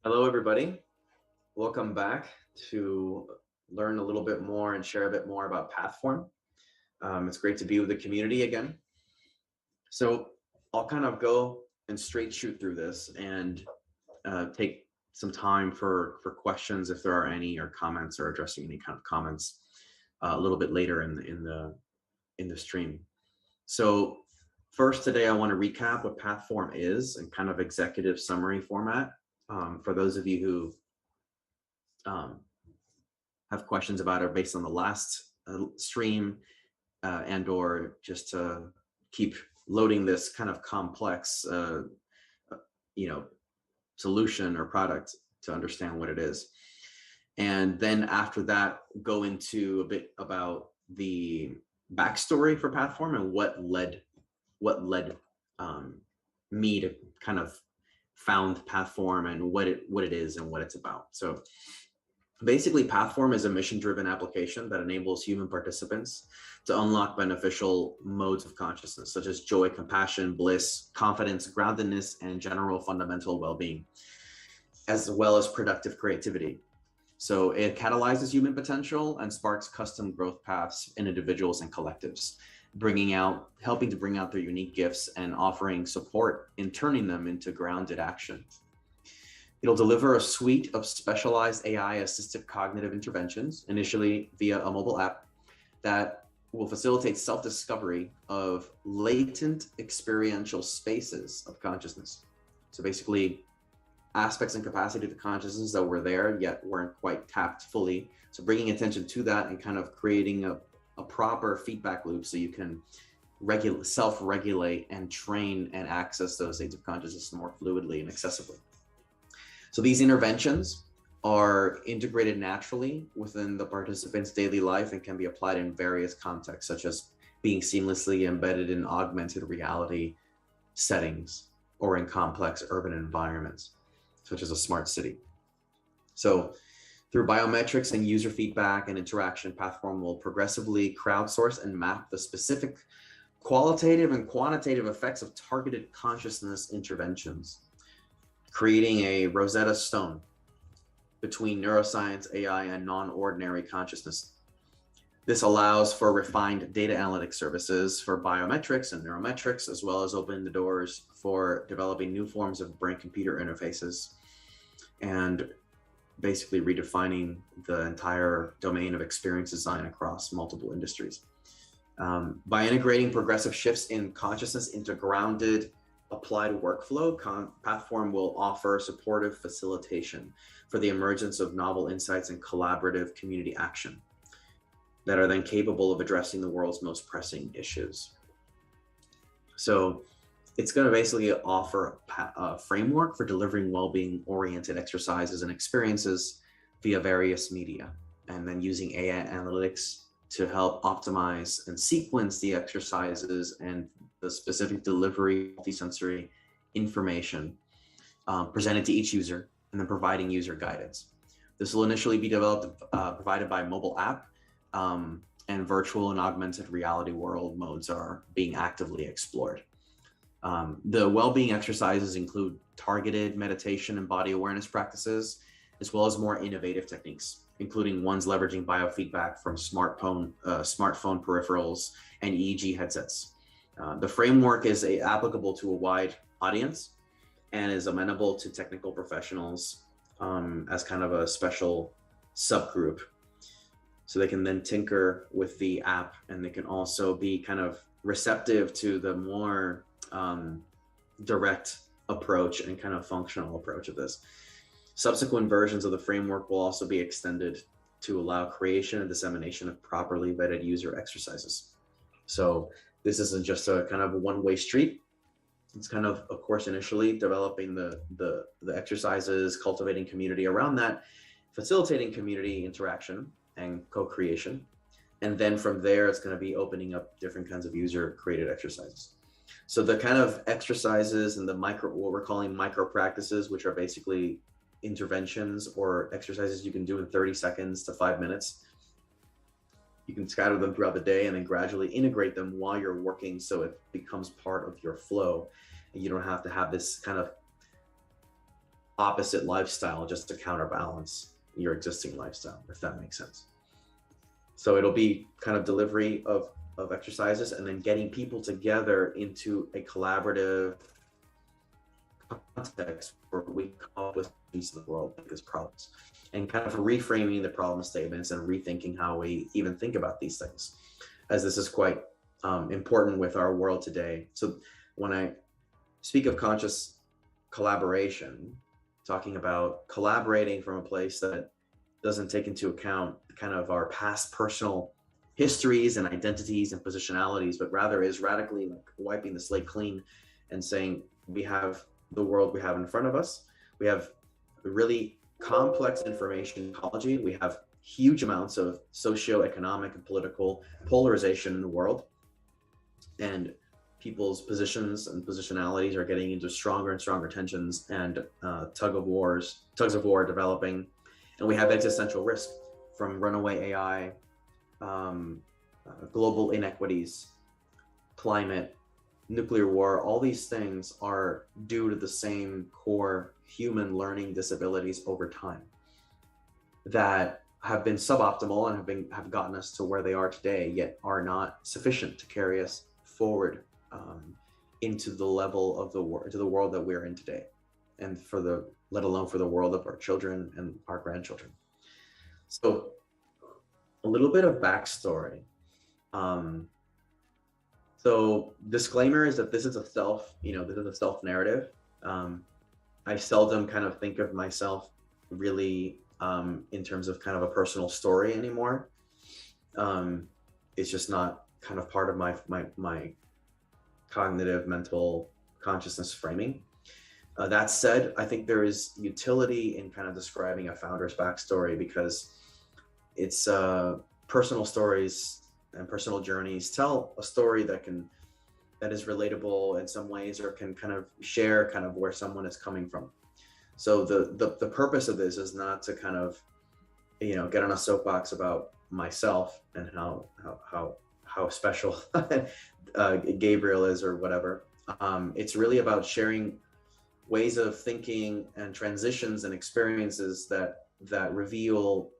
Hello, everybody. Welcome back to learn a little bit more and share a bit more about Pathform. It's great to be with the community again. So I'll kind of go and straight shoot through this and take some time for questions if there are any, or comments, or addressing any kind of comments a little bit later in the stream. So first today, I want to recap what Pathform is and kind of executive summary format. For those of you who have questions about it based on the last stream, and or just to keep loading this kind of complex you know solution or product to understand what it is. And then after that, go into a bit about the backstory for Pathform and what led me to kind of found Pathform and what it is and what it's about. So basically, Pathform is a mission-driven application that enables human participants to unlock beneficial modes of consciousness, such as joy, compassion, bliss, confidence, groundedness, and general fundamental well-being, as well as productive creativity. So it catalyzes human potential and sparks custom growth paths in individuals and collectives, helping to bring out their unique gifts and offering support in turning them into grounded action. It'll deliver a suite of specialized AI-assisted cognitive interventions, initially via a mobile app, that will facilitate self-discovery of latent experiential spaces of consciousness. So basically, aspects and capacity of the consciousness that were there yet weren't quite tapped fully. So bringing attention to that and kind of creating a proper feedback loop so you can self-regulate and train and access those states of consciousness more fluidly and accessibly. So these interventions are integrated naturally within the participant's daily life and can be applied in various contexts, such as being seamlessly embedded in augmented reality settings or in complex urban environments, such as a smart city. So through biometrics and user feedback and interaction, Pathform will progressively crowdsource and map the specific qualitative and quantitative effects of targeted consciousness interventions, creating a Rosetta Stone between neuroscience, AI, and non-ordinary consciousness. This allows for refined data analytics services for biometrics and neurometrics, as well as opening the doors for developing new forms of brain-computer interfaces and basically redefining the entire domain of experience design across multiple industries. By integrating progressive shifts in consciousness into grounded, applied workflow, Pathform will offer supportive facilitation for the emergence of novel insights and collaborative community action that are then capable of addressing the world's most pressing issues. So it's going to basically offer a framework for delivering well-being oriented exercises and experiences via various media, and then using AI analytics to help optimize and sequence the exercises and the specific delivery multisensory information presented to each user, and then providing user guidance. This will initially be developed, provided by mobile app, and virtual and augmented reality world modes are being actively explored. The well-being exercises include targeted meditation and body awareness practices, as well as more innovative techniques, including ones leveraging biofeedback from smartphone peripherals and EEG headsets. The framework is applicable to a wide audience and is amenable to technical professionals as kind of a special subgroup. So they can then tinker with the app, and they can also be kind of receptive to the more direct approach and kind of functional approach of this. Subsequent versions of the framework will also be extended to allow creation and dissemination of properly vetted user exercises. So this isn't just a kind of a one-way street. It's kind of course, initially developing the exercises, cultivating community around that, facilitating community interaction and co-creation. And then from there, it's going to be opening up different kinds of user-created exercises. So the kind of exercises and what we're calling micro practices, which are basically interventions or exercises you can do in 30 seconds to 5 minutes. You can scatter them throughout the day and then gradually integrate them while you're working, so it becomes part of your flow. And you don't have to have this kind of opposite lifestyle just to counterbalance your existing lifestyle, if that makes sense. So it'll be kind of delivery of exercises and then getting people together into a collaborative context where we come up with solutions to the world's biggest problems, and kind of reframing the problem statements and rethinking how we even think about these things, as this is quite important with our world today. So when I speak of conscious collaboration, talking about collaborating from a place that doesn't take into account kind of our past personal histories and identities and positionalities, but rather is radically like wiping the slate clean and saying, we have the world we have in front of us. We have really complex information ecology. We have huge amounts of socioeconomic and political polarization in the world. And people's positions and positionalities are getting into stronger and stronger tensions, and tugs of war developing. And we have existential risk from runaway AI, global inequities, climate, nuclear war. All these things are due to the same core human learning disabilities over time that have been suboptimal and have gotten us to where they are today, yet are not sufficient to carry us forward into the level of the world that we're in today, and let alone for the world of our children and our grandchildren. So a little bit of backstory. So disclaimer is that this is a self narrative. I seldom kind of think of myself really in terms of kind of a personal story anymore. It's just not kind of part of my cognitive mental consciousness framing. That said, I think there is utility in kind of describing a founder's backstory, because it's personal stories and personal journeys tell a story that is relatable in some ways, or can kind of share kind of where someone is coming from. So the purpose of this is not to kind of, get on a soapbox about myself and how special Gabriel is or whatever. It's really about sharing ways of thinking and transitions and experiences that reveal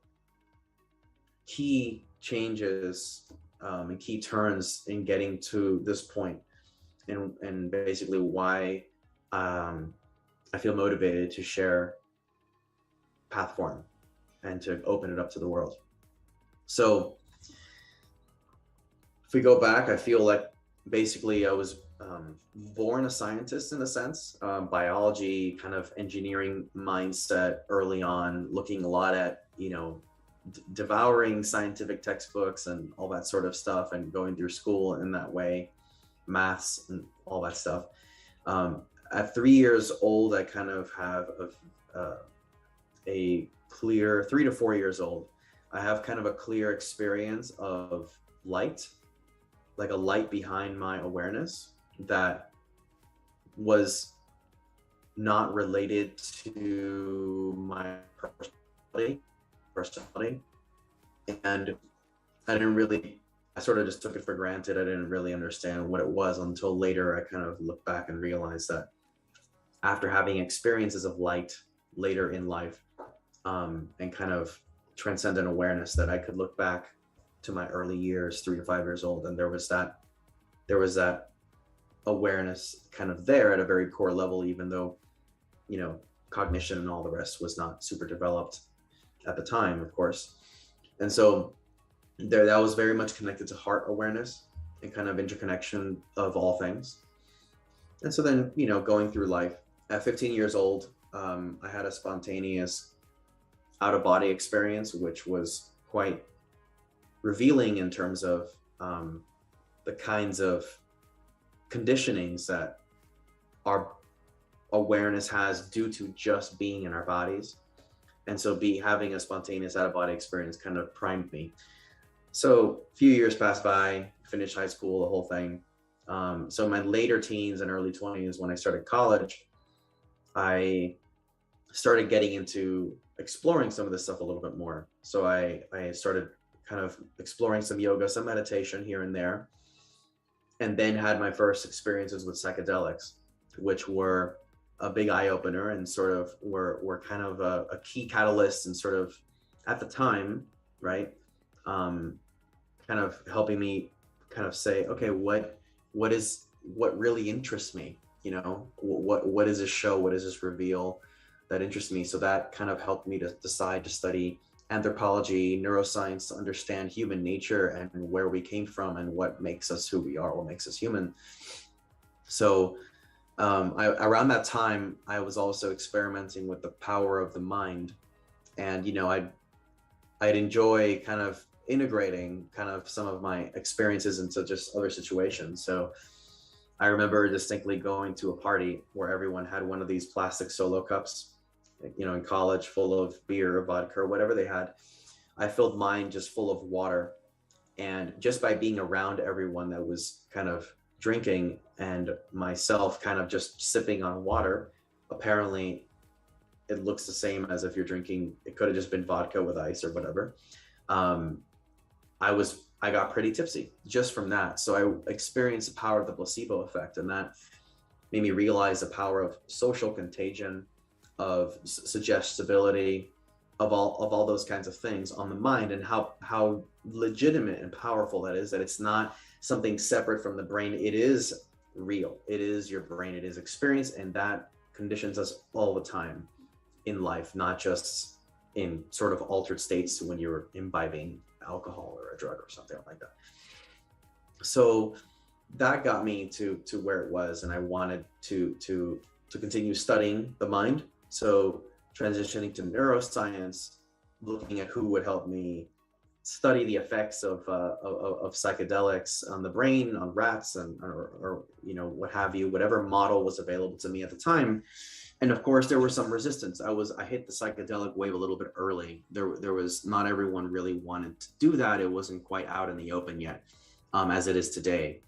key changes and key turns in getting to this point, and basically why I feel motivated to share Pathform and to open it up to the world. So if we go back, I feel like basically I was born a scientist in a sense, biology, kind of engineering mindset early on, looking a lot at, devouring scientific textbooks and all that sort of stuff, and going through school in that way, maths and all that stuff. At 3 years old, I kind of have a clear, 3 to 4 years old, I have kind of a clear experience of light, like a light behind my awareness that was not related to my personality. And I sort of just took it for granted. I didn't really understand what it was until later. I kind of looked back and realized that after having experiences of light later in life, and kind of transcendent awareness, that I could look back to my early years, 3 to 5 years old, and there was that awareness kind of there at a very core level, even though, cognition and all the rest was not super developed at the time, of course. And so that was very much connected to heart awareness and kind of interconnection of all things. And so then, going through life at 15 years old, I had a spontaneous out-of-body experience, which was quite revealing in terms of the kinds of conditionings that our awareness has due to just being in our bodies. And so having a spontaneous out-of-body experience kind of primed me. So a few years passed by, finished high school, the whole thing. So my later teens and early 20s, when I started college, I started getting into exploring some of this stuff a little bit more. So I started kind of exploring some yoga, some meditation here and there, and then had my first experiences with psychedelics, which were a big eye opener, and sort of were kind of a key catalyst, and sort of at the time, right, kind of helping me kind of say, okay, what really interests me, what is this show, what does this reveal that interests me? So that kind of helped me to decide to study anthropology, neuroscience, to understand human nature and where we came from and what makes us who we are, what makes us human. So around that time, I was also experimenting with the power of the mind, and I'd enjoy kind of integrating kind of some of my experiences into just other situations. So I remember distinctly going to a party where everyone had one of these plastic solo cups, in college, full of beer or vodka or whatever they had. I filled mine just full of water. And just by being around everyone that was kind of drinking and myself kind of just sipping on water, apparently it looks the same as if you're drinking, it could have just been vodka with ice or whatever. Um, I got pretty tipsy just from that. So I experienced the power of the placebo effect, and that made me realize the power of social contagion, of suggestibility, of all those kinds of things on the mind, and how legitimate and powerful that is, that it's not something separate from the brain. It is real. It is your brain. It is experience, and that conditions us all the time in life, not just in sort of altered states when you're imbibing alcohol or a drug or something like that. So that got me to where it was, and I wanted to continue studying the mind. So transitioning to neuroscience, looking at who would help me study the effects of psychedelics on the brain, on rats, and or what have you, whatever model was available to me at the time. And of course, there was some resistance. I hit the psychedelic wave a little bit early. There was, not everyone really wanted to do that. It wasn't quite out in the open yet, as it is today.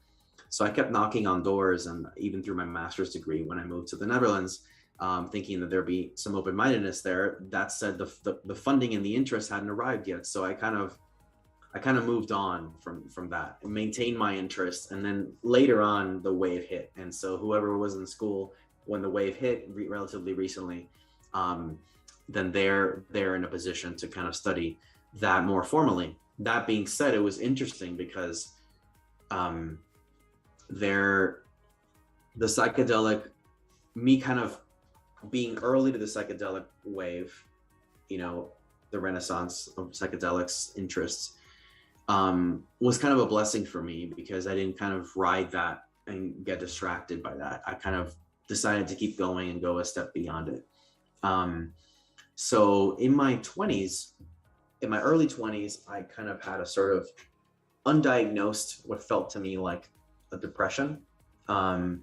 So I kept knocking on doors, and even through my master's degree, when I moved to the Netherlands, thinking that there'd be some open-mindedness there. That said, the funding and the interest hadn't arrived yet. So I kind of moved on from that and maintained my interest. And then later on, the wave hit. And so whoever was in school when the wave hit relatively recently, then they're in a position to kind of study that more formally. That being said, it was interesting because the psychedelic, me kind of being early to the psychedelic wave, the renaissance of psychedelics interests, was kind of a blessing for me, because I didn't kind of ride that and get distracted by that. I kind of decided to keep going and go a step beyond it. So in my early 20s, I kind of had a sort of undiagnosed, what felt to me like a depression. And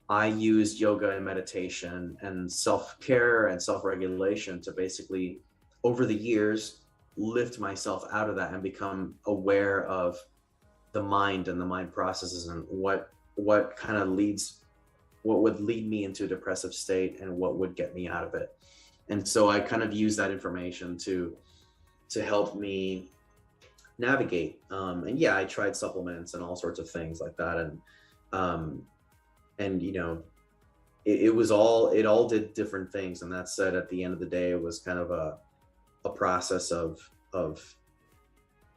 I used yoga and meditation and self-care and self-regulation to basically, over the years, lift myself out of that and become aware of the mind and the mind processes, and what would lead me into a depressive state and what would get me out of it. And so I kind of use that information to help me navigate. And yeah, I tried supplements and all sorts of things like that. And it all did different things. And that said, at the end of the day, it was kind of a process of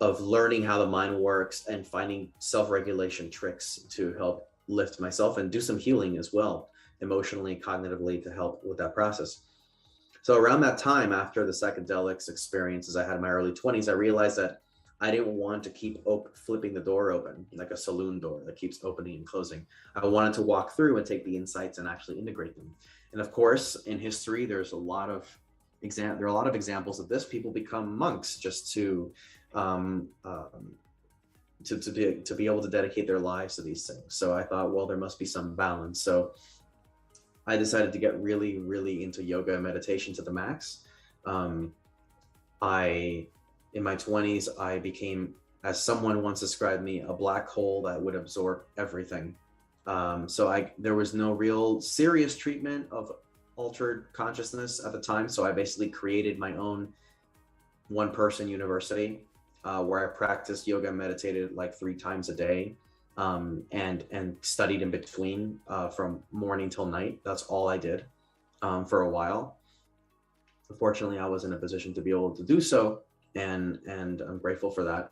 learning how the mind works and finding self-regulation tricks to help lift myself and do some healing as well, emotionally, cognitively, to help with that process. So around that time, after the psychedelics experiences I had in my early 20s, I realized that I didn't want to keep flipping the door open like a saloon door that keeps opening and closing. I wanted to walk through and take the insights and actually integrate them. And of course, in history, there's a lot of examples of this. People become monks just to be able to dedicate their lives to these things. So I thought, well, there must be some balance. So I decided to get really, really into yoga and meditation to the max. In my 20s, I became, as someone once described me, a black hole that would absorb everything. So there was no real serious treatment of altered consciousness at the time. So I basically created my own one-person university where I practiced yoga and meditated like 3 times a day. and studied in between from morning till night. That's all I did for a while. Unfortunately, I was in a position to be able to do so, and I'm grateful for that.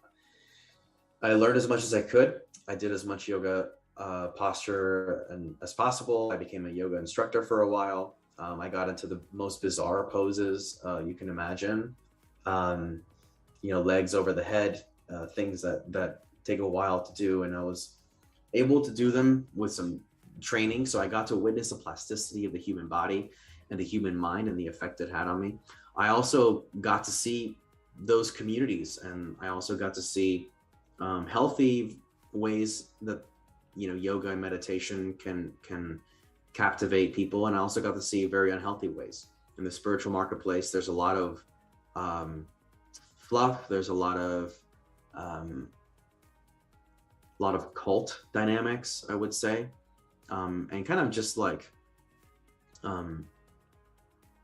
I learned as much as I could. I did as much yoga posture as possible. I became a yoga instructor for a while. I got into the most bizarre poses you can imagine. Legs over the head, things that take a while to do, and I was able to do them with some training. So I got to witness the plasticity of the human body and the human mind and the effect it had on me. I also got to see those communities, and I also got to see healthy ways that yoga and meditation can captivate people, and I also got to see very unhealthy ways. In the spiritual marketplace, there's a lot of fluff. There's a lot of cult dynamics, I would say, and kind of just like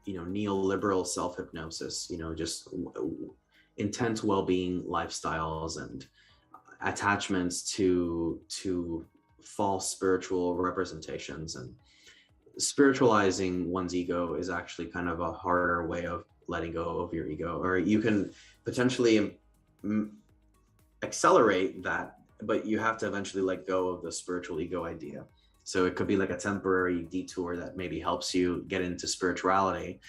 neoliberal self-hypnosis, just intense well-being lifestyles and attachments to false spiritual representations. And spiritualizing one's ego is actually kind of a harder way of letting go of your ego, or you can potentially accelerate that, but you have to eventually let go of the spiritual ego idea. So it could be like a temporary detour that maybe helps you get into spirituality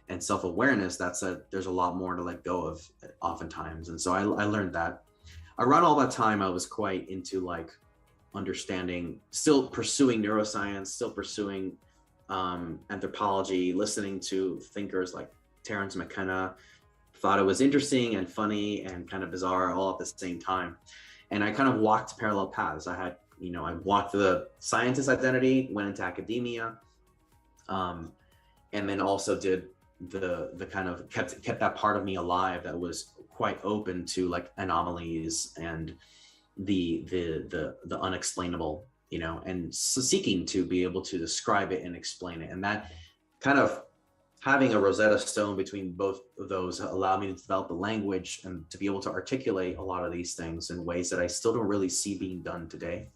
and self-awareness. There's a lot more to let go of oftentimes. And so I learned that. Around all that time, I was quite into like understanding, still pursuing neuroscience, still pursuing anthropology, listening to thinkers like Terence McKenna. Thought it was interesting and funny and kind of bizarre all at the same time. And I kind of walked parallel paths. I walked the scientist identity, went into academia, and then also did the kind of kept that part of me alive that was quite open to like anomalies and the unexplainable, and seeking to be able to describe it and explain it. And that kind of having a Rosetta Stone between both of those allowed me to develop the language and to be able to articulate a lot of these things in ways that I still don't really see being done today,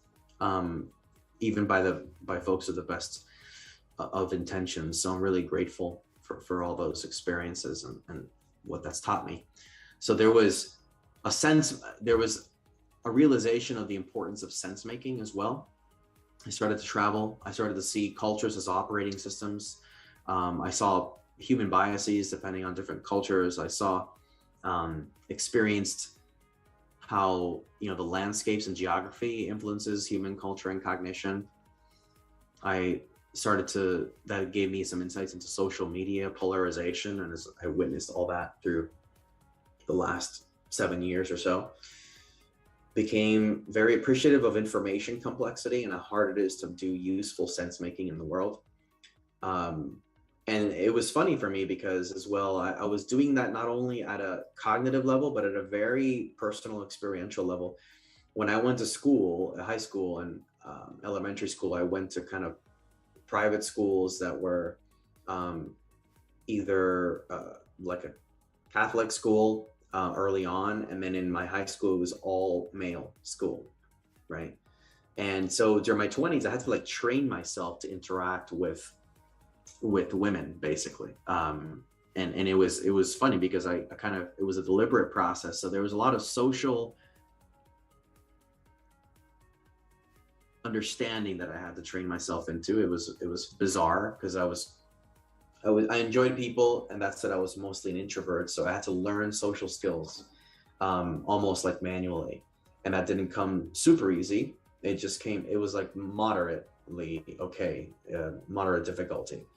even by folks with the best of intentions. So I'm really grateful for all those experiences and what that's taught me. So there was a realization of the importance of sense making as well. I started to travel. I started to see cultures as operating systems. I saw human biases depending on different cultures. I saw, experienced how, the landscapes and geography influences human culture and cognition. That gave me some insights into social media polarization. And as I witnessed all that through the last 7 years or so, became very appreciative of information complexity and how hard it is to do useful sense making in the world. And it was funny for me because as well, I was doing that not only at a cognitive level, but at a very personal experiential level. When I went to school, high school and elementary school, I went to kind of private schools that were either like a Catholic school early on, and then in my high school it was all male school, right? And so during my 20s, I had to like train myself to interact with women, basically. And it was funny because it was a deliberate process. So there was a lot of social understanding that I had to train myself into. It was bizarre because I enjoyed people, and that said I was mostly an introvert. So I had to learn social skills, almost like manually. And that didn't come super easy. It was like moderately okay, moderate difficulty.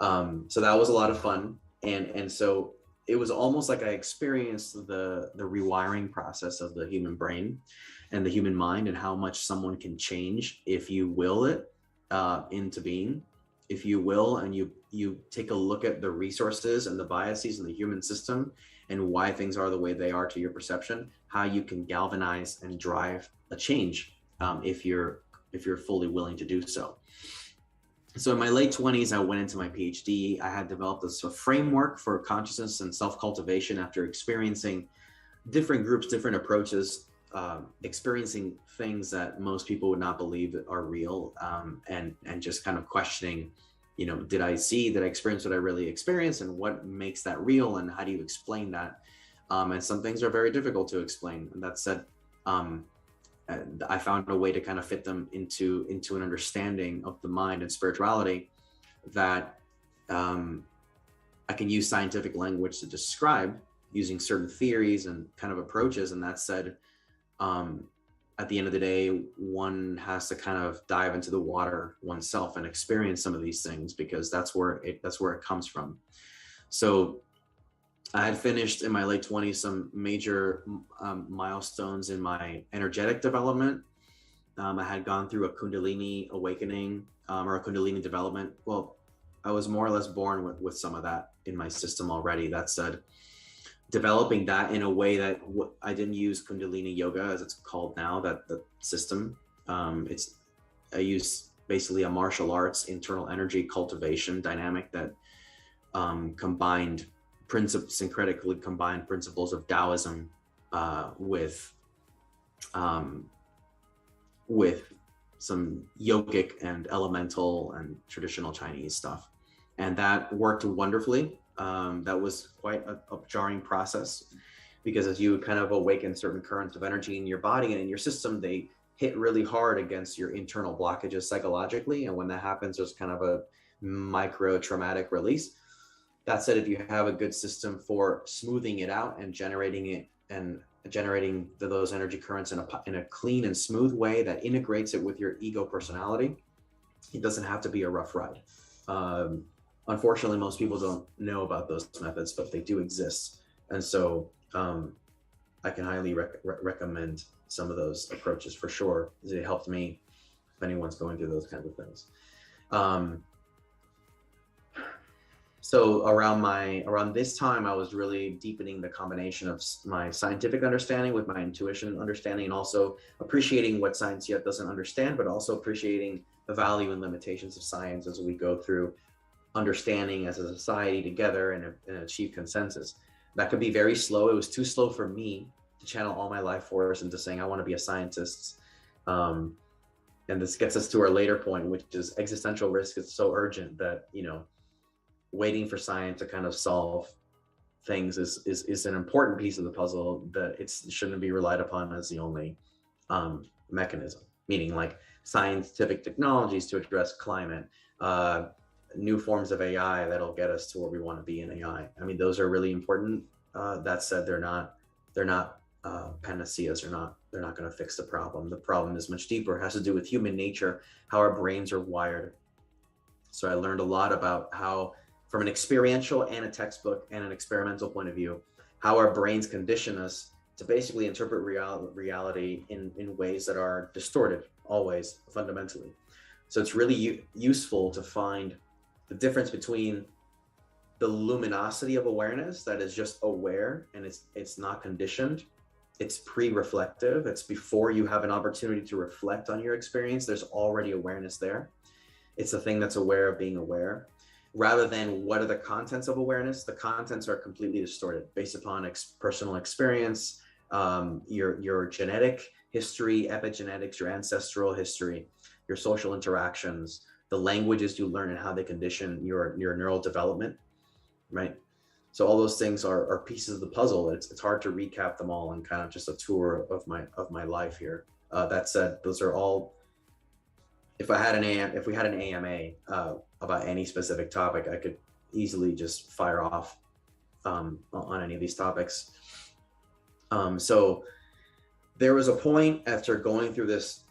So that was a lot of fun. And so it was almost like I experienced the rewiring process of the human brain and the human mind, and how much someone can change if you will it into being. If you will, and you take a look at the resources and the biases in the human system and why things are the way they are to your perception, how you can galvanize and drive a change if you're fully willing to do so. So in my late 20s, I went into my PhD. I had developed this framework for consciousness and self-cultivation after experiencing different groups, different approaches experiencing things that most people would not believe are real, and just kind of questioning, did I experience what I really experienced, and what makes that real, and how do you explain that? And some things are very difficult to explain. And that said, I found a way to kind of fit them into an understanding of the mind and spirituality that I can use scientific language to describe using certain theories and kind of approaches. And that said, at the end of the day, one has to kind of dive into the water oneself and experience some of these things, because that's where it comes from. So I had finished in my late 20s some major milestones in my energetic development. I had gone through a Kundalini awakening, or a Kundalini development. Well, I was more or less born with some of that in my system already. That said, developing that in a way that I didn't use Kundalini yoga as it's called now, that the system, I use basically a martial arts internal energy cultivation dynamic that syncretically combined principles of Taoism with some yogic and elemental and traditional Chinese stuff. And that worked wonderfully. That was quite a jarring process, because as you kind of awaken certain currents of energy in your body and in your system, they hit really hard against your internal blockages psychologically. And when that happens, there's kind of a micro traumatic release. That said, if you have a good system for smoothing it out and generating those energy currents in a clean and smooth way that integrates it with your ego personality, it doesn't have to be a rough ride. Unfortunately, most people don't know about those methods, but they do exist. And so I can highly recommend some of those approaches for sure. It helped me if anyone's going through those kinds of things. So around this time, I was really deepening the combination of my scientific understanding with my intuition understanding, and also appreciating what science yet doesn't understand, but also appreciating the value and limitations of science as we go through understanding as a society together and achieve consensus. That could be very slow. It was too slow for me to channel all my life force into saying, I want to be a scientist. And this gets us to our later point, which is existential risk is so urgent that, waiting for science to kind of solve things is an important piece of the puzzle, that it shouldn't be relied upon as the only mechanism, meaning like scientific technologies to address climate, new forms of AI that'll get us to where we want to be in AI. I mean, those are really important. That said, they're not panaceas. They're not going to fix the problem. The problem is much deeper. It has to do with human nature, how our brains are wired. So I learned a lot about how, from an experiential and a textbook and an experimental point of view, how our brains condition us to basically interpret reality in ways that are distorted, always, fundamentally. So it's really useful to find the difference between the luminosity of awareness that is just aware and it's not conditioned. It's pre-reflective. It's before you have an opportunity to reflect on your experience. There's already awareness there. It's a thing that's aware of being aware. Rather than what are the contents of awareness, the contents are completely distorted based upon personal experience, your genetic history, epigenetics, your ancestral history, your social interactions, the languages you learn and how they condition your neural development, right? So all those things are pieces of the puzzle. It's hard to recap them all in kind of just a tour of my life here. That said, those are all. If we had an AMA about any specific topic, I could easily just fire off on any of these topics. So there was a point after going through this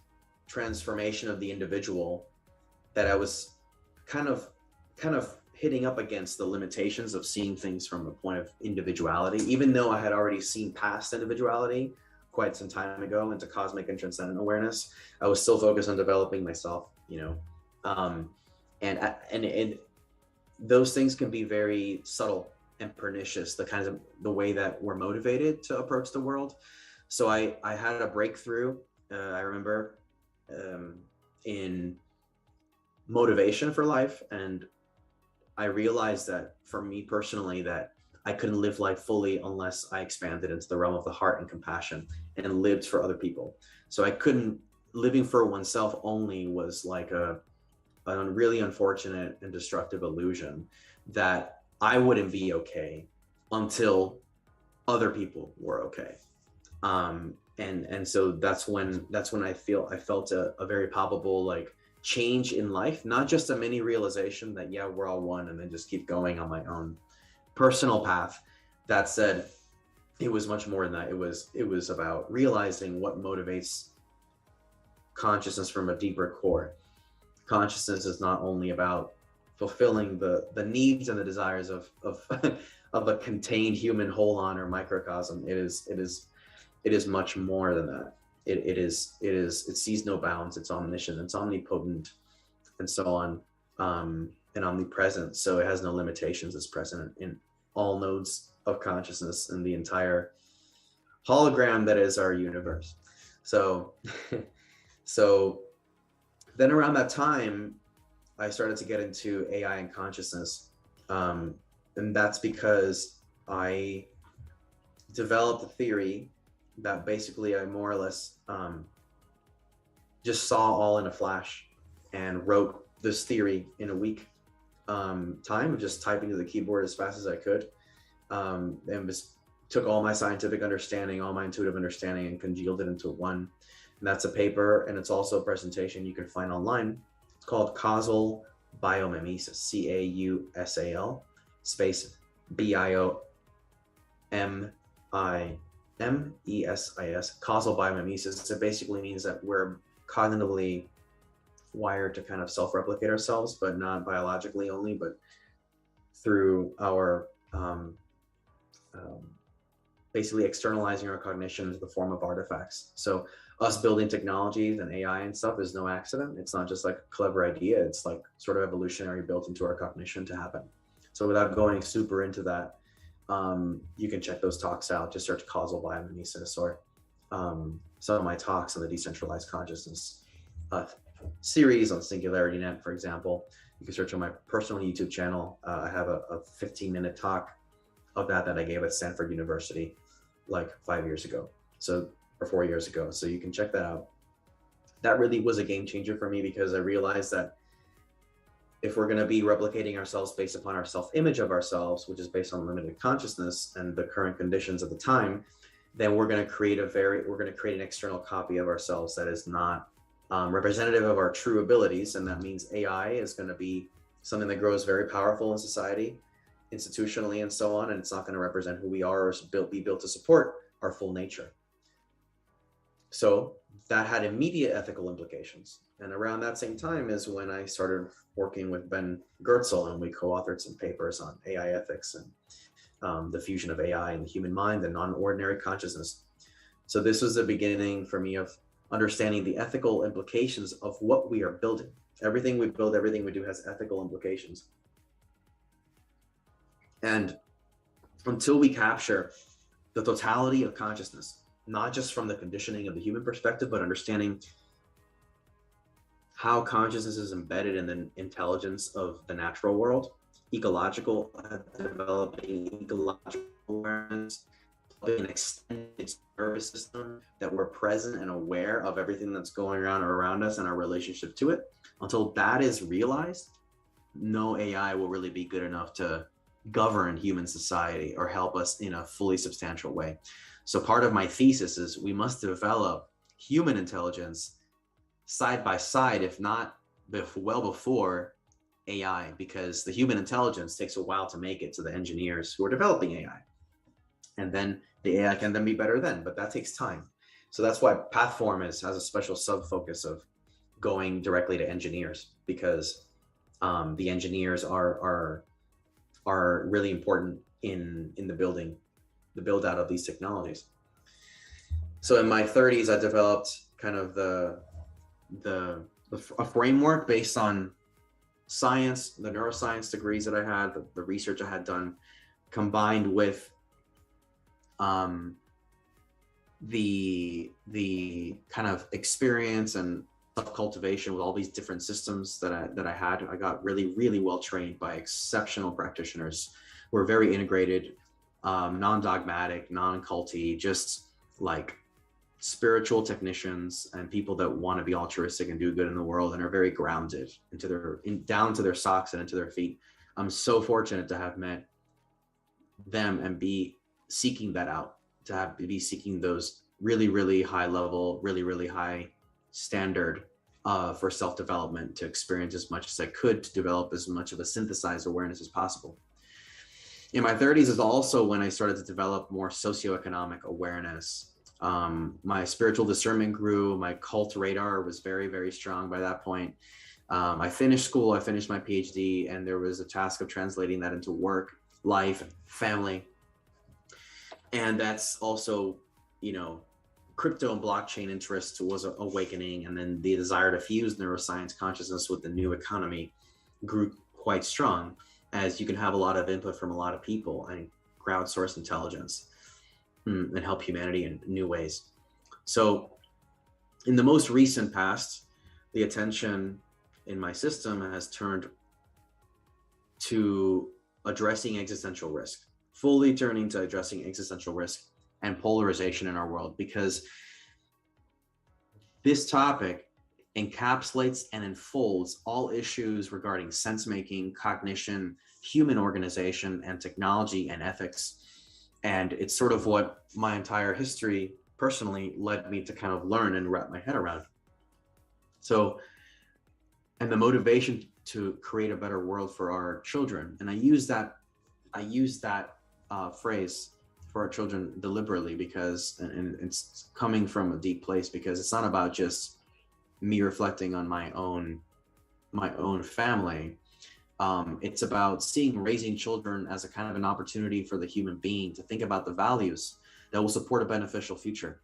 transformation of the individual that I was kind of hitting up against the limitations of seeing things from a point of individuality, even though I had already seen past individuality quite some time ago into cosmic and transcendent awareness. I was still focused on developing myself, and those things can be very subtle and pernicious, the way that we're motivated to approach the world. So I had a breakthrough, I remember, in motivation for life. And I realized that for me personally, that I couldn't live life fully unless I expanded into the realm of the heart and compassion and lived for other people. So I couldn't, living for oneself only was like a really unfortunate and destructive illusion that I wouldn't be okay until other people were okay. And so that's when I felt a very palpable like change in life, not just a mini realization that yeah, we're all one, and then just keep going on my own personal path. That said, it was much more than that. It was about realizing what motivates consciousness from a deeper core. Consciousness is not only about fulfilling the needs and the desires of of a contained human holon or microcosm. It is much more than that. It sees no bounds. It's omniscient. It's omnipotent, and so on, and omnipresent. So it has no limitations. It's present in all nodes of consciousness and the entire hologram that is our universe. So, so then around that time, I started to get into AI and consciousness, and that's because I developed a theory that basically I more or less just saw all in a flash and wrote this theory in a week time of just typing to the keyboard as fast as I could, and took all my scientific understanding, all my intuitive understanding, and congealed it into one. And that's a paper, and it's also a presentation you can find online. It's called Causal Biomimesis, CAUSAL space BIOMIMESIS, causal biomimesis. It basically means that we're cognitively wired to kind of self-replicate ourselves, but not biologically only, but through our basically externalizing our cognition into the form of artifacts. So us building technologies and AI and stuff is no accident. It's not just like a clever idea. It's like sort of evolutionary, built into our cognition to happen. So without going super into that, you can check those talks out. Just search causal biomimesis, or some of my talks on the decentralized consciousness series on Singularity Net, for example. You can search on my personal YouTube channel. I have a 15-minute talk of that I gave at Stanford University like 5 years ago, or 4 years ago. So you can check that out. That really was a game changer for me, because I realized that if we're going to be replicating ourselves based upon our self-image of ourselves, which is based on limited consciousness and the current conditions of the time, then we're going to create an external copy of ourselves that is not representative of our true abilities. And that means AI is going to be something that grows very powerful in society, institutionally, and so on. And it's not going to represent who we are or be built to support our full nature. So that had immediate ethical implications. And around that same time is when I started working with Ben Goertzel, and we co-authored some papers on AI ethics and the fusion of AI and the human mind and non-ordinary consciousness. So this was the beginning for me of understanding the ethical implications of what we are building. Everything we build, everything we do has ethical implications. And until we capture the totality of consciousness, not just from the conditioning of the human perspective, but understanding how consciousness is embedded in the intelligence of the natural world, developing ecological awareness, an extended nervous system, that we're present and aware of everything that's going on around us and our relationship to it. Until that is realized, no AI will really be good enough to govern human society or help us in a fully substantial way. So part of my thesis is we must develop human intelligence side by side, if not well before AI, because the human intelligence takes a while to make it to the engineers who are developing AI. And then the AI can then be better then, but that takes time. So that's why Pathform has a special sub-focus of going directly to engineers, because the engineers are really important in the build out of these technologies. So in my 30s, I developed kind of a framework based on science, the neuroscience degrees that I had, the research I had done, combined with the kind of experience and self-cultivation with all these different systems that I had. I got really, really well trained by exceptional practitioners who are very integrated, non-dogmatic, non-culty, just like spiritual technicians and people that want to be altruistic and do good in the world and are very grounded into down to their socks and into their feet. I'm so fortunate to have met them and be seeking that out, to be seeking those really, really high level, really, really high standard for self-development, to experience as much as I could, to develop as much of a synthesized awareness as possible. In my 30s is also when I started to develop more socioeconomic awareness. My spiritual discernment grew. My cult radar was very, very strong by that point. I finished school, I finished my PhD, and there was a task of translating that into work, life, family. And that's also, you know, crypto and blockchain interest was awakening. And then the desire to fuse neuroscience consciousness with the new economy grew quite strong, as you can have a lot of input from a lot of people and crowdsource intelligence and help humanity in new ways. So in the most recent past, the attention in my system has turned to addressing existential risk, fully turning to addressing existential risk and polarization in our world, because this topic encapsulates and enfolds all issues regarding sense-making, cognition, human organization, and technology and ethics. And it's sort of what my entire history personally led me to kind of learn and wrap my head around. So, and the motivation to create a better world for our children. And I use that phrase for our children deliberately, because, and it's coming from a deep place, because it's not about just me reflecting on my own family. It's about raising children as a kind of an opportunity for the human being to think about the values that will support a beneficial future,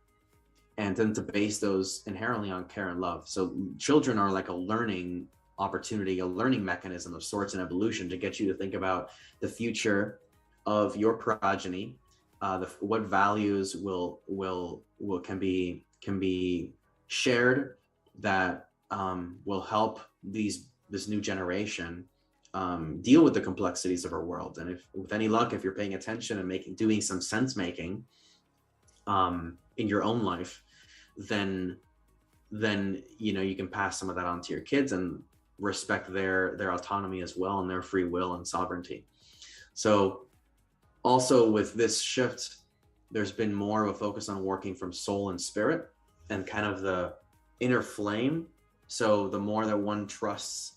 and then to base those inherently on care and love. So children are like a learning opportunity, a learning mechanism of sorts in evolution, to get you to think about the future of your progeny, what values can be shared that will help this new generation deal with the complexities of our world. And if, with any luck, if you're paying attention and doing some sense making in your own life, then you know, you can pass some of that on to your kids and respect their autonomy as well, and their free will and sovereignty. So also with this shift, there's been more of a focus on working from soul and spirit and kind of the inner flame. So the more that one trusts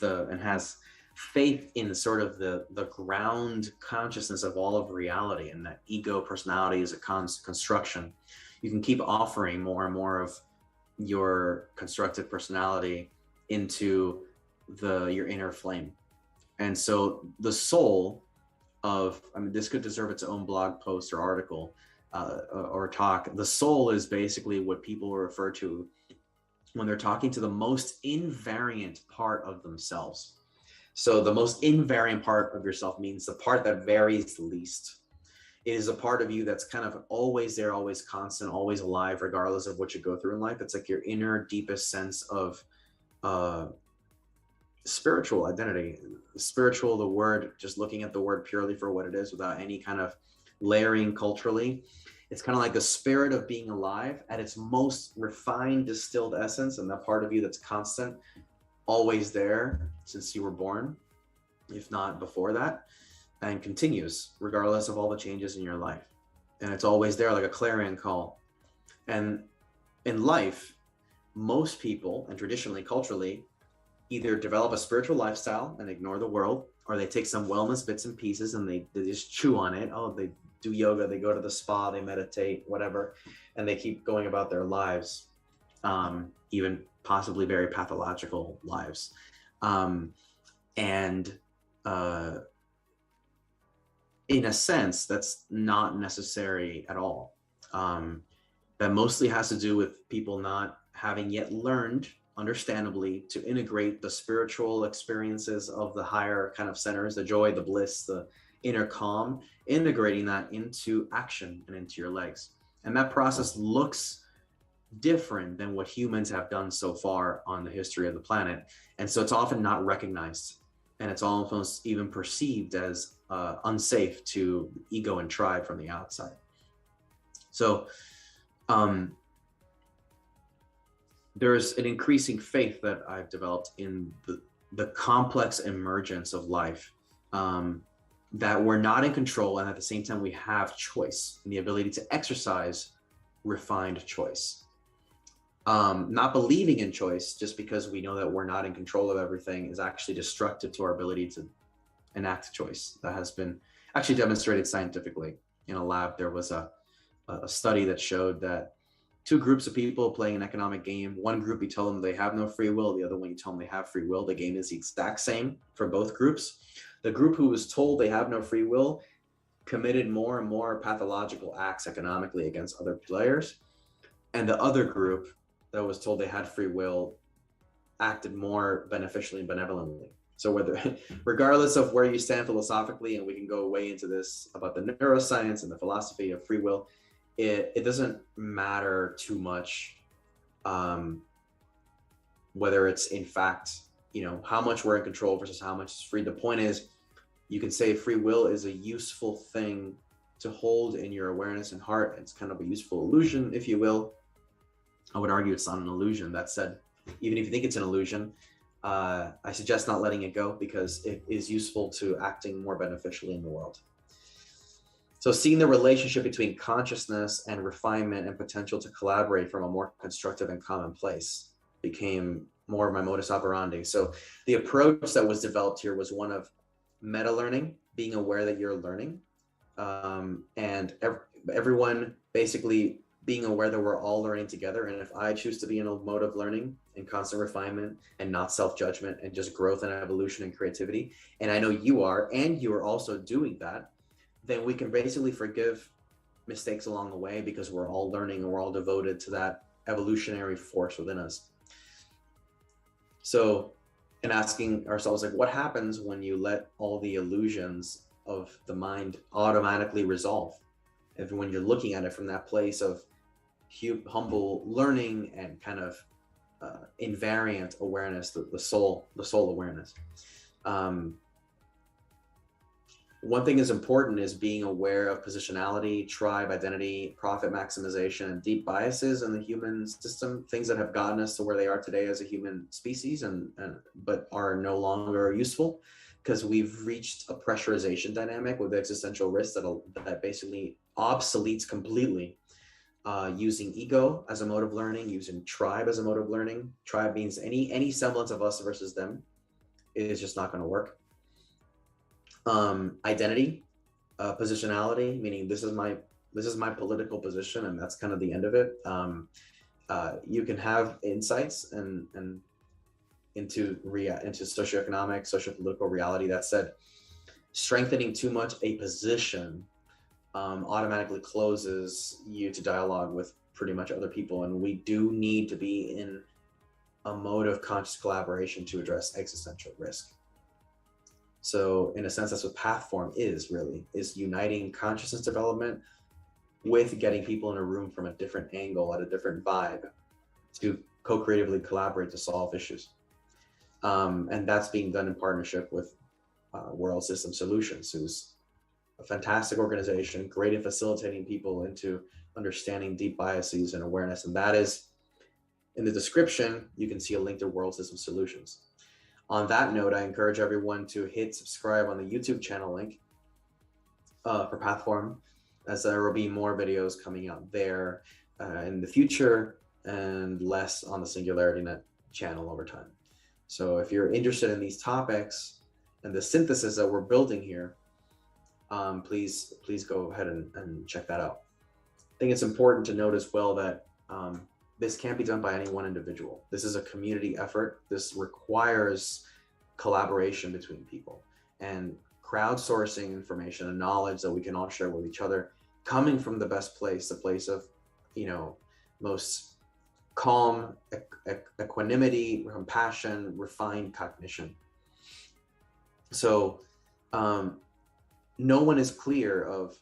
and has faith in sort of the ground consciousness of all of reality, and that ego personality is a construction, you can keep offering more and more of your constructed personality into your inner flame. And so the soul of, I mean, this could deserve its own blog post or article or talk. The soul is basically what people refer to when they're talking to the most invariant part of themselves. So the most invariant part of yourself means the part that varies the least. It is a part of you that's kind of always there, always constant, always alive, regardless of what you go through in life. It's like your inner, deepest sense of spiritual identity. Spiritual, the word, just looking at the word purely for what it is without any kind of layering culturally, it's kind of like the spirit of being alive at its most refined, distilled essence, and that part of you that's constant, always there since you were born, if not before that, and continues regardless of all the changes in your life. And it's always there like a clarion call. And in life, most people, and traditionally, culturally, either develop a spiritual lifestyle and ignore the world, or they take some wellness bits and pieces and they just chew on it. Oh, they do yoga, they go to the spa, they meditate, whatever, and they keep going about their lives, even possibly very pathological lives. In a sense, that's not necessary at all. That mostly has to do with people not having yet learned, understandably, to integrate the spiritual experiences of the higher kind of centers, the joy, the bliss, the inner calm, integrating that into action and into your legs. And that process looks different than what humans have done so far on the history of the planet. And so it's often not recognized, and it's almost even perceived as unsafe to ego and tribe from the outside. So there's an increasing faith that I've developed in the complex emergence of life, that we're not in control, and at the same time we have choice and the ability to exercise refined choice. Not believing in choice just because we know that we're not in control of everything is actually destructive to our ability to enact choice. That has been actually demonstrated scientifically. In a lab, there was a study that showed that two groups of people playing an economic game. One group, you tell them they have no free will. The other one, you tell them they have free will. The game is the exact same for both groups. The group who was told they have no free will committed more and more pathological acts economically against other players. And the other group that was told they had free will acted more beneficially and benevolently. So whether, regardless of where you stand philosophically, and we can go way into this about the neuroscience and the philosophy of free will, it doesn't matter too much whether it's in fact, how much we're in control versus how much is free. The point is, you can say free will is a useful thing to hold in your awareness and heart. It's kind of a useful illusion, if you will. I would argue it's not an illusion. That said, even if you think it's an illusion, I suggest not letting it go, because it is useful to acting more beneficially in the world. So seeing the relationship between consciousness and refinement and potential to collaborate from a more constructive and common place became more of my modus operandi. So the approach that was developed here was one of meta learning, being aware that you're learning, and everyone basically being aware that we're all learning together. And if I choose to be in a mode of learning and constant refinement and not self-judgment and just growth and evolution and creativity, and I know you are, and you are also doing that, then we can basically forgive mistakes along the way, because we're all learning and we're all devoted to that evolutionary force within us. So, and asking ourselves, like, what happens when you let all the illusions of the mind automatically resolve? If when you're looking at it from that place of humble learning and kind of invariant awareness, the soul awareness. One thing is important is being aware of positionality, tribe identity, profit maximization, and deep biases in the human system, things that have gotten us to where they are today as a human species, but are no longer useful, because we've reached a pressurization dynamic with existential risk that basically obsoletes completely using ego as a mode of learning, using tribe as a mode of learning. Tribe means any semblance of us versus them is just not going to work. Identity, positionality, meaning this is my political position, and that's kind of the end of it. You can have insights and into socioeconomic, sociopolitical reality. That said, strengthening too much a position automatically closes you to dialogue with pretty much other people, and we do need to be in a mode of conscious collaboration to address existential risk. So in a sense, that's what Pathform is uniting consciousness development with getting people in a room from a different angle, at a different vibe, to co-creatively collaborate to solve issues. And that's being done in partnership with World System Solutions, who's a fantastic organization, great at facilitating people into understanding deep biases and awareness. And that is, in the description, you can see a link to World System Solutions. On that note, I encourage everyone to hit subscribe on the YouTube channel link for Pathform, as there will be more videos coming out there in the future, and less on the Singularity Net channel over time. So if you're interested in these topics and the synthesis that we're building here, please go ahead and check that out. I think it's important to note as well that this can't be done by any one individual. This is a community effort. This requires collaboration between people and crowdsourcing information and knowledge that we can all share with each other, coming from the best place, the place of, most calm, equanimity, compassion, refined cognition. So no one is clear of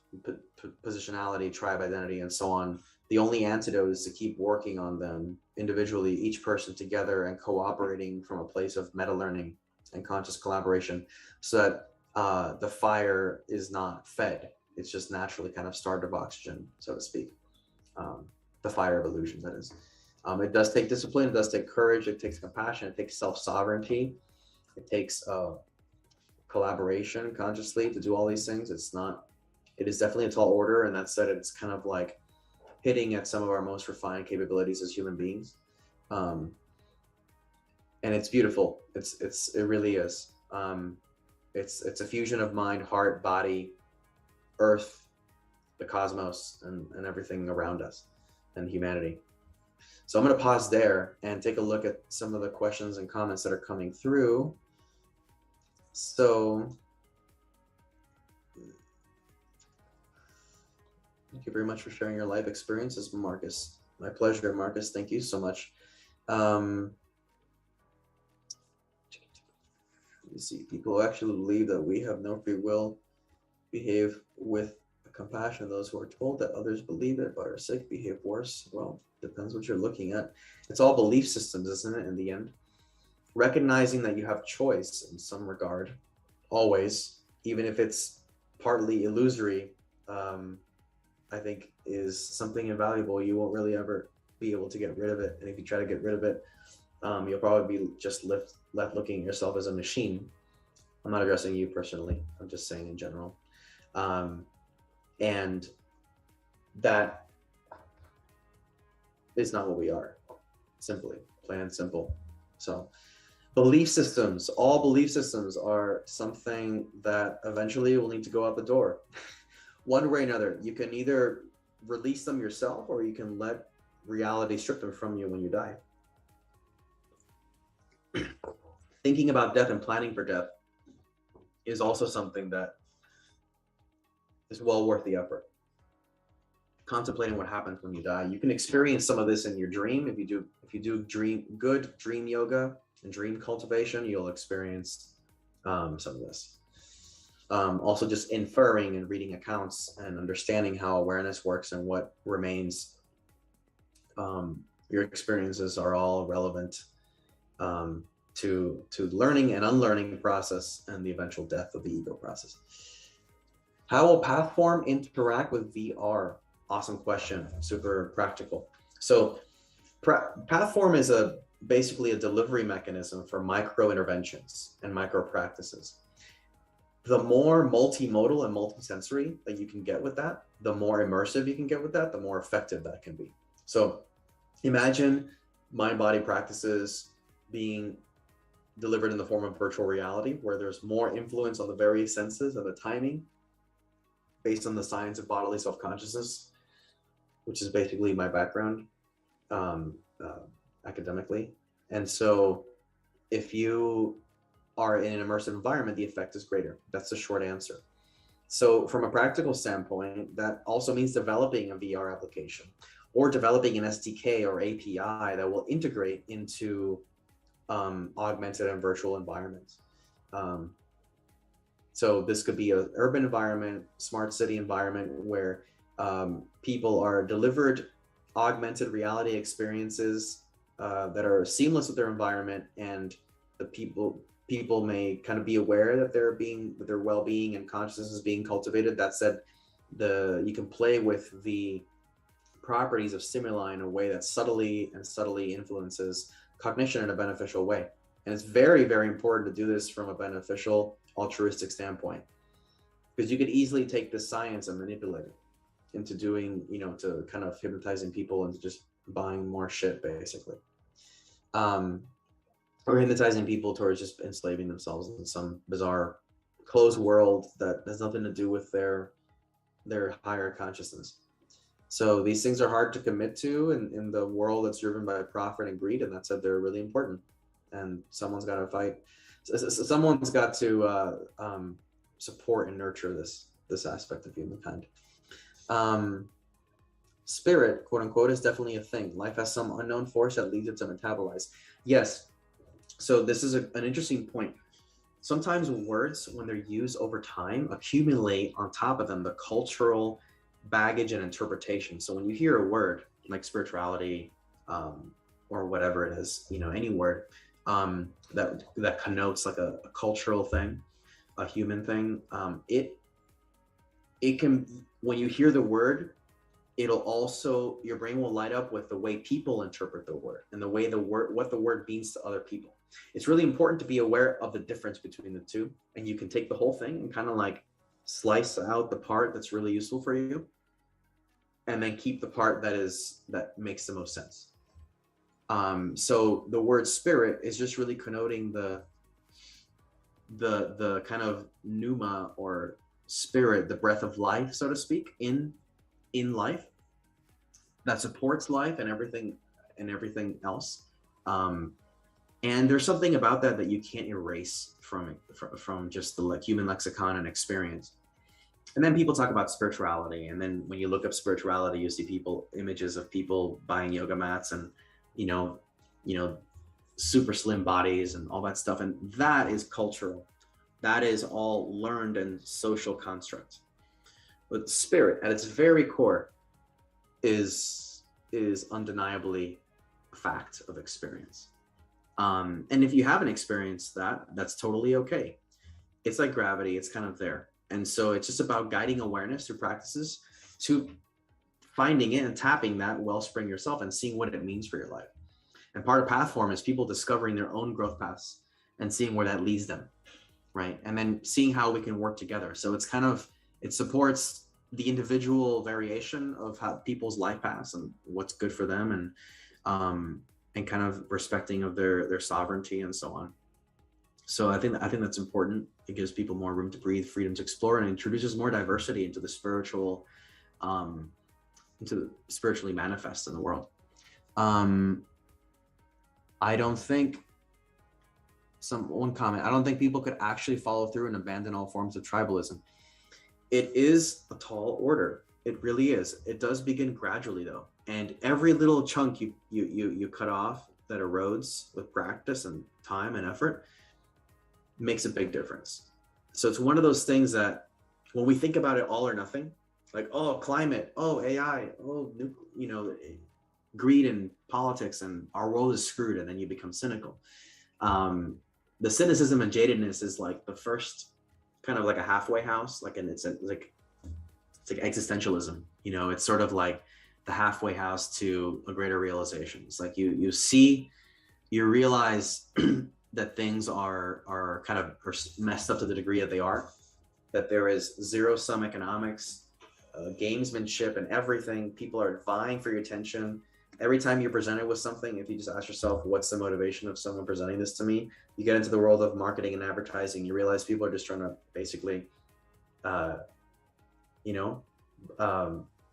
positionality, tribe identity, and so on. The only antidote is to keep working on them individually, each person together, and cooperating from a place of meta learning and conscious collaboration, so that the fire is not fed. It's just naturally kind of starved of oxygen, so to speak. The fire of illusion, that is. It does take discipline, it does take courage, it takes compassion, it takes self-sovereignty, it takes collaboration consciously to do all these things. It is definitely a tall order, and that said, it's kind of like hitting at some of our most refined capabilities as human beings. And it's beautiful. It really is. It's a fusion of mind, heart, body, earth, the cosmos, and everything around us, and humanity. So I'm going to pause there and take a look at some of the questions and comments that are coming through. So thank you very much for sharing your life experiences, Marcus. My pleasure, Marcus. Thank you so much. Let me see. People actually believe that we have no free will, behave with compassion. Those who are told that others believe it but are sick behave worse. Well, depends what you're looking at. It's all belief systems, isn't it, in the end? Recognizing that you have choice in some regard, always, even if it's partly illusory, I think is something invaluable. You won't really ever be able to get rid of it. And if you try to get rid of it, you'll probably be just left looking at yourself as a machine. I'm not addressing you personally. I'm just saying in general. And that is not what we are, simply, plain and simple. So belief systems, all belief systems are something that eventually will need to go out the door. One way or another. You can either release them yourself, or you can let reality strip them from you when you die. Thinking about death and planning for death is also something that is well worth the effort. Contemplating what happens when you die. You can experience some of this in your dream. If you do good dream yoga and dream cultivation, you'll experience some of this. Also just inferring and reading accounts and understanding how awareness works and what remains. Your experiences are all relevant to learning and unlearning process and the eventual death of the ego process. How will Pathform interact with VR? Awesome question, super practical. So Pathform is basically a delivery mechanism for micro interventions and micro practices. The more multimodal and multisensory that you can get with that, the more immersive you can get with that, the more effective that can be. So imagine mind-body practices being delivered in the form of virtual reality, where there's more influence on the various senses and the timing based on the science of bodily self-consciousness, which is basically my background academically. And so if you are in an immersive environment, the effect is greater. That's the short answer. So from a practical standpoint, that also means developing a VR application or developing an SDK or API that will integrate into augmented and virtual environments. So this could be an urban environment, smart city environment where people are delivered augmented reality experiences that are seamless with their environment, and the people may kind of be aware that their well-being and consciousness is being cultivated. That said, you can play with the properties of stimuli in a way that subtly influences cognition in a beneficial way. And it's very, very important to do this from a beneficial, altruistic standpoint, because you could easily take this science and manipulate it into doing, to kind of hypnotizing people into just buying more shit, basically. Or hypnotizing people towards just enslaving themselves in some bizarre closed world that has nothing to do with their higher consciousness. So these things are hard to commit to in the world that's driven by profit and greed, and that said, they're really important. And someone's got to fight. Someone's got to support and nurture this aspect of humankind. Spirit, quote unquote, is definitely a thing. Life has some unknown force that leads it to metabolize. Yes. So this is an interesting point. Sometimes words, when they're used over time, accumulate on top of them the cultural baggage and interpretation. So when you hear a word like spirituality, or whatever it is, any word that connotes like a cultural thing, a human thing. It can, when you hear the word, it'll also, your brain will light up with the way people interpret the word and the way the word, what the word means to other people. It's really important to be aware of the difference between the two, and you can take the whole thing and kind of like slice out the part that's really useful for you, and then keep the part that makes the most sense. So the word spirit is just really connoting the kind of pneuma, or spirit, the breath of life, so to speak, in life, that supports life and everything else. And there's something about that you can't erase from just the human lexicon and experience. And then people talk about spirituality, and then when you look up spirituality, you see images of people buying yoga mats and you know super slim bodies and all that stuff, and that is cultural. That is all learned and social construct. But spirit at its very core is undeniably a fact of experience. And if you haven't experienced that, that's totally okay. It's like gravity, it's kind of there. And so it's just about guiding awareness through practices to finding it and tapping that wellspring yourself and seeing what it means for your life. And part of Pathform is people discovering their own growth paths and seeing where that leads them, right? And then seeing how we can work together. So it's kind of, it supports the individual variation of how people's life paths and what's good for them, and kind of respecting of their sovereignty and so on. So I think that's important. It gives people more room to breathe, freedom to explore, and introduces more diversity into the spiritual, into the spiritually manifest in the world. I don't think, one comment, I don't think people could actually follow through and abandon all forms of tribalism. It is a tall order. It really is. It does begin gradually though. And every little chunk you cut off that erodes with practice and time and effort makes a big difference. So it's one of those things that when we think about it all or nothing, like, oh, climate, oh, AI, oh, greed and politics, and our world is screwed, and then you become cynical. The cynicism and jadedness is like the first kind of like a halfway house, it's like existentialism. It's sort of like the halfway house to a greater realization. It's like you realize that things are kind of messed up to the degree that they are, that there is zero-sum economics, gamesmanship, and everything. People are vying for your attention. Every time you're presented with something, if you just ask yourself, what's the motivation of someone presenting this to me? You get into the world of marketing and advertising, you realize people are just trying to basically,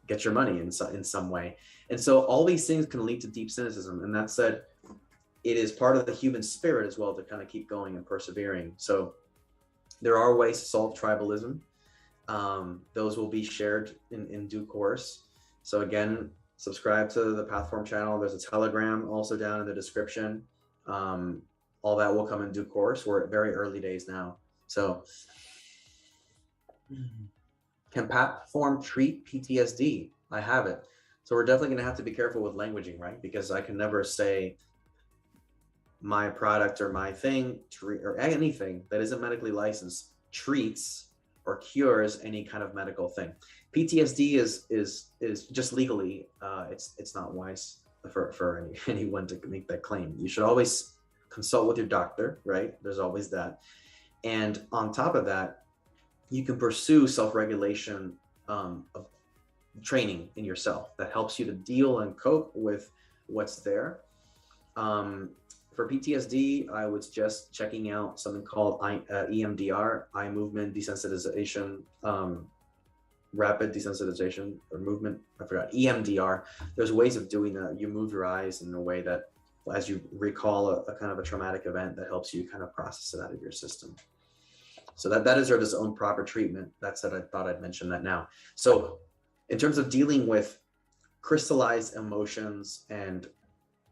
get your money in some way. And so all these things can lead to deep cynicism. And that said, it is part of the human spirit as well to kind of keep going and persevering. So there are ways to solve tribalism. Those will be shared in due course. So again, subscribe to the Pathform channel. There's a Telegram also down in the description. All that will come in due course. We're at very early days now. So can Pathform treat PTSD? I have it. So we're definitely gonna have to be careful with languaging, right? Because I can never say my product or my thing or anything that isn't medically licensed treats or cures any kind of medical thing. PTSD is just legally, it's not wise for anyone to make that claim. You should always consult with your doctor, right? There's always that. And on top of that, you can pursue self-regulation of training in yourself that helps you to deal and cope with what's there. For PTSD, I was just checking out something called EMDR, eye movement desensitization, rapid desensitization or movement. I forgot, EMDR. There's ways of doing that. You move your eyes in a way that, as you recall a kind of a traumatic event, that helps you kind of process it out of your system. So that deserves its own proper treatment. That said, I thought I'd mention that now. So in terms of dealing with crystallized emotions and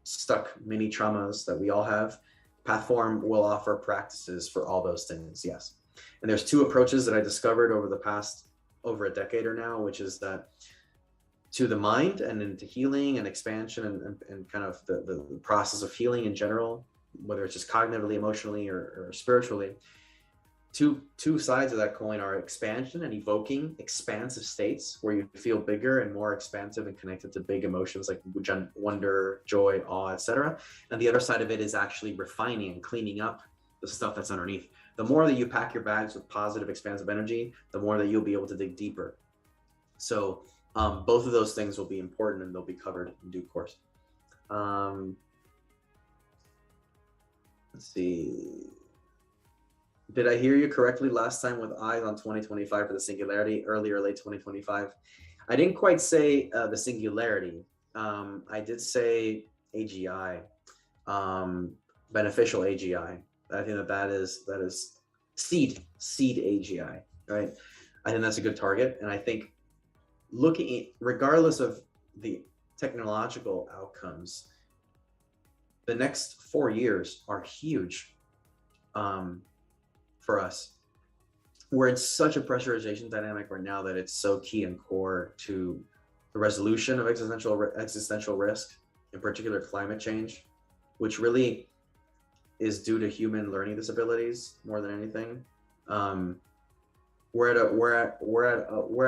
stuck mini traumas that we all have, Pathform will offer practices for all those things, yes. And there's two approaches that I discovered over a decade or now, which is that to the mind and into healing and expansion and kind of the process of healing in general, whether it's just cognitively, emotionally, or spiritually. two sides of that coin are expansion and evoking expansive states where you feel bigger and more expansive and connected to big emotions like wonder, joy, awe, etc. And the other side of it is actually refining and cleaning up the stuff that's underneath. The more that you pack your bags with positive, expansive energy, the more that you'll be able to dig deeper. So both of those things will be important, and they'll be covered in due course. Let's see. Did I hear you correctly last time with eyes on 2025 for the singularity, early or late 2025? I didn't quite say the singularity. I did say AGI, beneficial AGI. I think that is seed AGI, right? I think that's a good target. And I think looking at, regardless of the technological outcomes, the next 4 years are huge for us. We're in such a pressurization dynamic right now that it's so key and core to the resolution of existential risk, in particular climate change, which really is due to human learning disabilities more than anything. We're at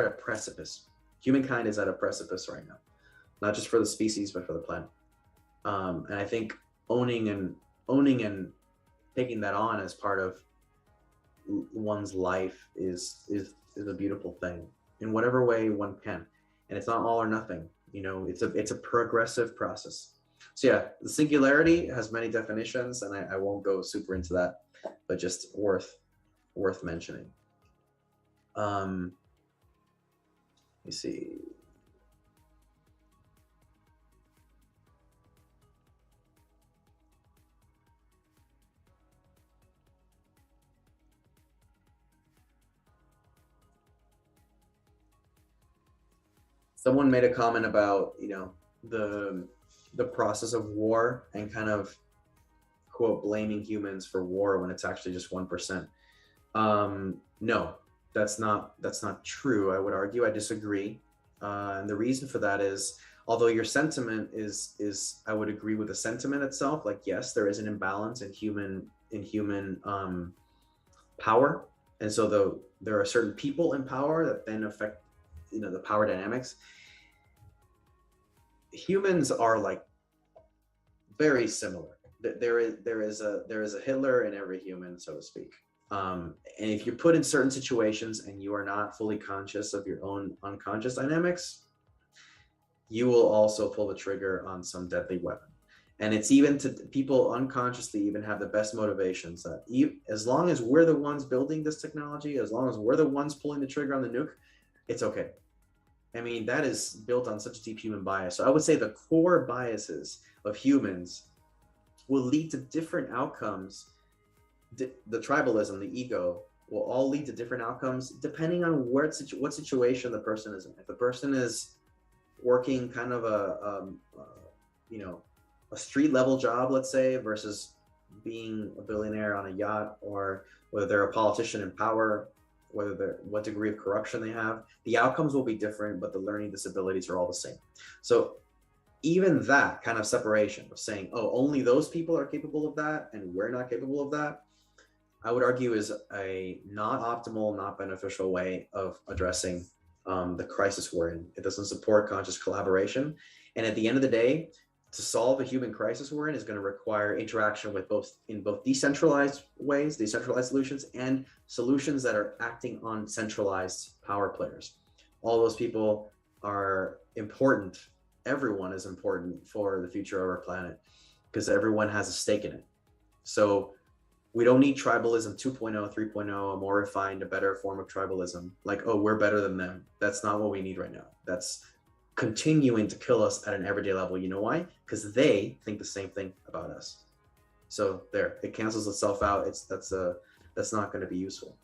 a precipice. Humankind is at a precipice right now, not just for the species but for the planet. And I think owning and taking that on as part of one's life is a beautiful thing in whatever way one can. And it's not all or nothing, you know, it's a progressive process. So yeah, the singularity has many definitions, and I won't go super into that, but just worth mentioning. Let me see. Someone made a comment about, you know, the process of war and kind of quote blaming humans for war when it's actually just 1%. No, that's not true. I would argue. I disagree. And the reason for that is, although your sentiment is I would agree with the sentiment itself. Like, yes, there is an imbalance in human power, and so there are certain people in power that then affect, you know, the power dynamics. Humans are like very similar. There is a Hitler in every human, so to speak. And if you're put in certain situations and you are not fully conscious of your own unconscious dynamics, you will also pull the trigger on some deadly weapon. And it's even to people unconsciously even have the best motivations that as long as we're the ones building this technology, as long as we're the ones pulling the trigger on the nuke, it's okay. I mean, that is built on such deep human bias. So I would say the core biases of humans will lead to different outcomes. The tribalism, the ego, will all lead to different outcomes depending on what situation the person is in. If the person is working kind of a street level job, let's say, versus being a billionaire on a yacht, or whether they're a politician in power, what degree of corruption they have, the outcomes will be different, but the learning disabilities are all the same. So even that kind of separation of saying, oh, only those people are capable of that and we're not capable of that, I would argue is a not optimal, not beneficial way of addressing the crisis we're in. It doesn't support conscious collaboration. And at the end of the day, to solve a human crisis we're in is going to require interaction with both decentralized ways, decentralized solutions, and solutions that are acting on centralized power players. All those people are important. Everyone is important for the future of our planet because everyone has a stake in it. So we don't need tribalism 2.0, 3.0, a more refined, a better form of tribalism. Like, oh, we're better than them. That's not what we need right now. That's continuing to kill us at an everyday level. You know why? Because they think the same thing about us. So there, it cancels itself out. That's not going to be useful.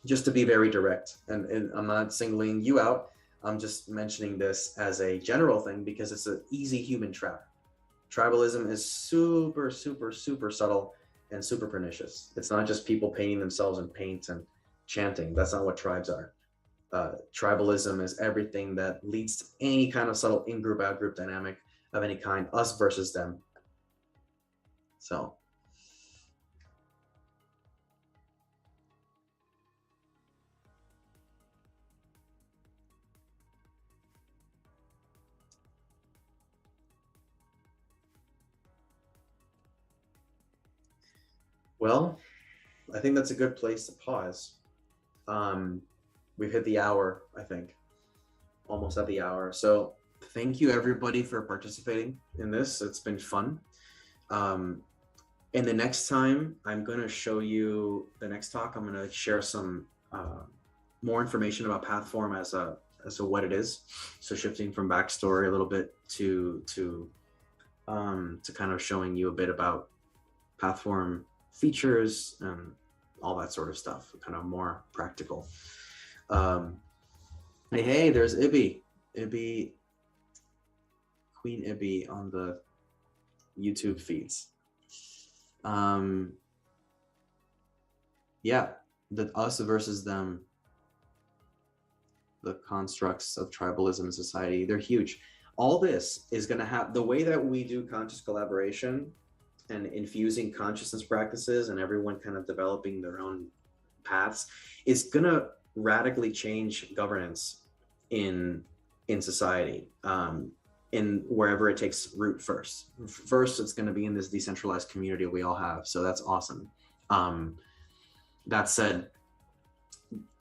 Just to be very direct, and I'm not singling you out. I'm just mentioning this as a general thing because it's an easy human trap. Tribalism is super, super, super subtle and super pernicious. It's not just people painting themselves in paint and chanting. That's not what tribes are. Tribalism is everything that leads to any kind of subtle in-group, out-group dynamic of any kind, us versus them. So Well, I think that's a good place to pause. We've hit the hour, I think, almost at the hour. So thank you everybody for participating in this. It's been fun. Um, and the next time I'm going to show you the next talk, I'm going to share some more information about Pathform as a what it is. So shifting from backstory a little bit to kind of showing you a bit about Pathform features and all that sort of stuff, kind of more practical. Hey, there's Ibby, Queen Ibby on the YouTube feeds. Yeah, the us versus them, the constructs of tribalism in society, they're huge. All this is going to have the way that we do conscious collaboration and infusing consciousness practices and everyone kind of developing their own paths is going to radically change governance in society, in wherever it takes root first. It's going to be in this decentralized community we all have, so that's awesome. That said,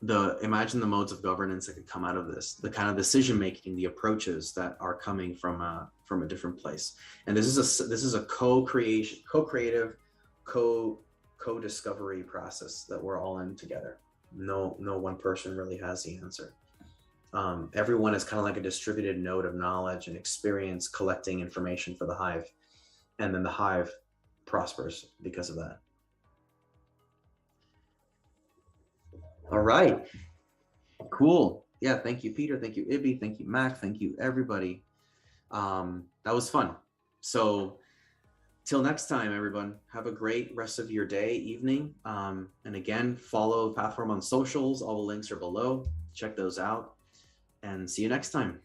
imagine the modes of governance that could come out of this, the kind of decision making, the approaches that are coming from a different place. And this is a co-creative, co-discovery process that we're all in together. No one person really has the answer. Everyone is kind of like a distributed node of knowledge and experience, collecting information for the hive, and then the hive prospers because of that. All right, cool. Yeah, thank you, Peter. Thank you, Ibby. Thank you, Mac. Thank you, everybody. That was fun. So till next time, everyone, have a great rest of your day, evening. And again, follow Pathform on socials. All the links are below. Check those out and see you next time.